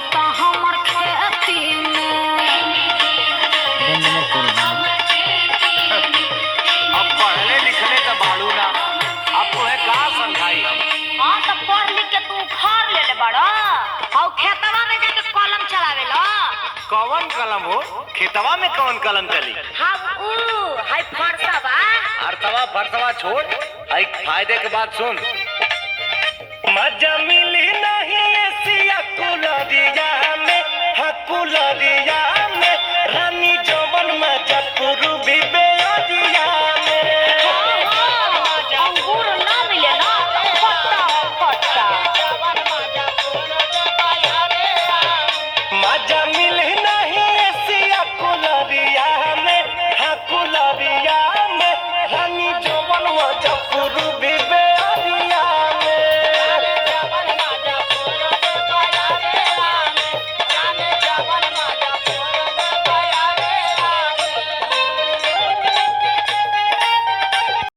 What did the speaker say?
जाता हमर खेती में। अब पढ़ले लिखले तो बाड़ू ना, अब तुम्हें का समझाई हम। हाँ तो पढ़ लिख के तू उखाड़ ले ले बड़ा और खेतवा में जाके कलम चलावे ला। कौन कलम हो? खेतवा में कौन कलम चली? हाँ हाय फरसा बा। अर्थवा फरसवा छोड़, आई फायदे के बात सुन। मजा मिली नहीं एसिया कूलर